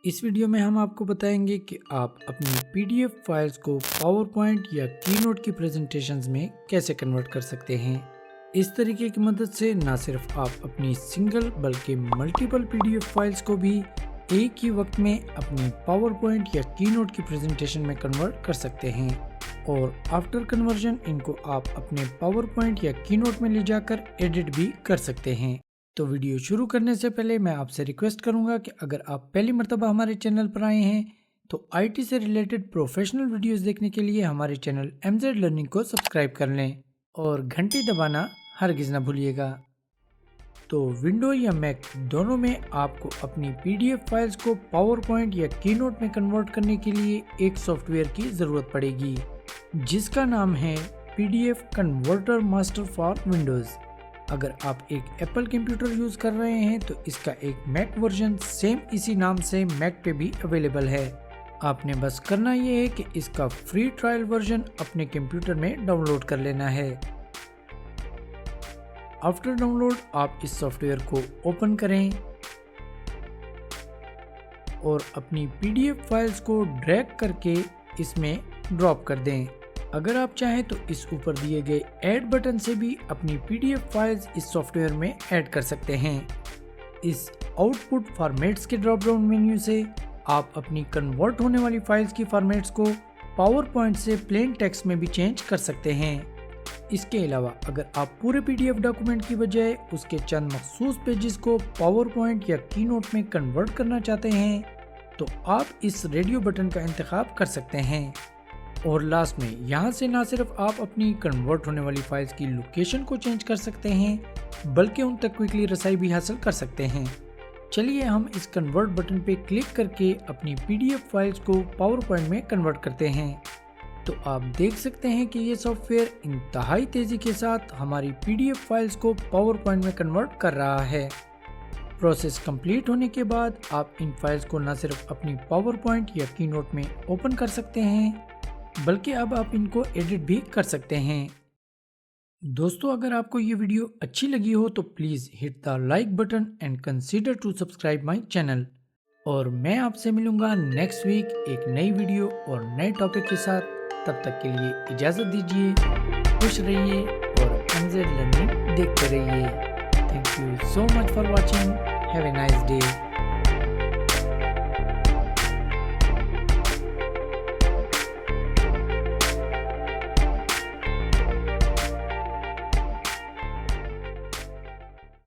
इस वीडियो में हम आपको बताएंगे कि आप अपनी पीडीएफ फाइल्स को पावर पॉइंट या कीनोट की प्रेजेंटेशंस में कैसे कन्वर्ट कर सकते हैं। इस तरीके की मदद से न सिर्फ आप अपनी सिंगल बल्कि मल्टीपल पीडीएफ फाइल्स को भी एक ही वक्त में अपनी पावर पॉइंट या कीनोट की प्रेजेंटेशन में कन्वर्ट कर सकते हैं और आफ्टर कन्वर्जन इनको आप अपने पावर पॉइंट या कीनोट में ले जाकर एडिट भी कर सकते हैं। तो वीडियो शुरू करने से पहले मैं आपसे रिक्वेस्ट करूंगा कि अगर आप पहली मर्तबा हमारे चैनल पर आए हैं तो आईटी से रिलेटेड प्रोफेशनल वीडियोस देखने के लिए हमारे चैनल MZ लर्निंग को सब्सक्राइब कर लें और घंटी दबाना हरगिज़ ना भूलिएगा। तो विंडो या मैक दोनों में आपको अपनी पीडीएफ फाइल्स को पावर पॉइंट या कीनोट में कन्वर्ट करने के लिए एक सॉफ्टवेयर की ज़रूरत पड़ेगी जिसका नाम है PDF converter master for Windows. अगर आप एक एप्पल कंप्यूटर यूज़ कर रहे हैं तो इसका एक मैक वर्जन सेम इसी नाम से मैक पे भी अवेलेबल है। आपने बस करना ये है कि इसका फ्री ट्रायल वर्जन अपने कंप्यूटर में डाउनलोड कर लेना है। आफ्टर डाउनलोड आप इस सॉफ्टवेयर को ओपन करें और अपनी पीडीएफ फाइल्स को ड्रैग करके इसमें ड्रॉप कर दें। अगर आप चाहें तो इस ऊपर दिए गए ऐड बटन से भी अपनी पीडीएफ फाइल्स इस सॉफ्टवेयर में ऐड कर सकते हैं। इस आउटपुट फॉर्मेट्स के ड्रॉप डाउन मेन्यू से आप अपनी कन्वर्ट होने वाली फाइल्स की फॉर्मेट्स को पावर पॉइंट से प्लेन टेक्स्ट में भी चेंज कर सकते हैं। इसके अलावा अगर आप पूरे पीडीएफ डॉक्यूमेंट की बजाय उसके चंद मखसूस पेजेस को पावर पॉइंट या कीनोट में कन्वर्ट करना चाहते हैं तो आप इस रेडियो बटन का इंतखाब कर सकते हैं। और लास्ट में यहाँ से ना सिर्फ आप अपनी कन्वर्ट होने वाली फाइल्स की लोकेशन को चेंज कर सकते हैं बल्कि उन तक क्विकली रसाई भी हासिल कर सकते हैं। चलिए हम इस कन्वर्ट बटन पे क्लिक करके अपनी पीडीएफ फाइल्स को पावर पॉइंट में कन्वर्ट करते हैं। तो आप देख सकते हैं कि ये सॉफ्टवेयर इंतहाई तेज़ी के साथ हमारी पीडीएफ फाइल्स को पावर पॉइंट में कन्वर्ट कर रहा है। प्रोसेस कंप्लीट होने के बाद आप इन फाइल्स को न सिर्फ अपनी पावर पॉइंट या कीनोट में ओपन कर सकते हैं बल्कि अब आप इनको एडिट भी कर सकते हैं। दोस्तों, अगर आपको ये वीडियो अच्छी लगी हो तो please hit the like button and consider to subscribe my channel. और मैं आपसे मिलूंगा नेक्स्ट वीक एक नई वीडियो और नए टॉपिक के साथ। तब तक के लिए इजाज़त दीजिए, खुश रहिए और MZ लर्निंग देखते रहिए। Thank you so much for watching. Have a nice day.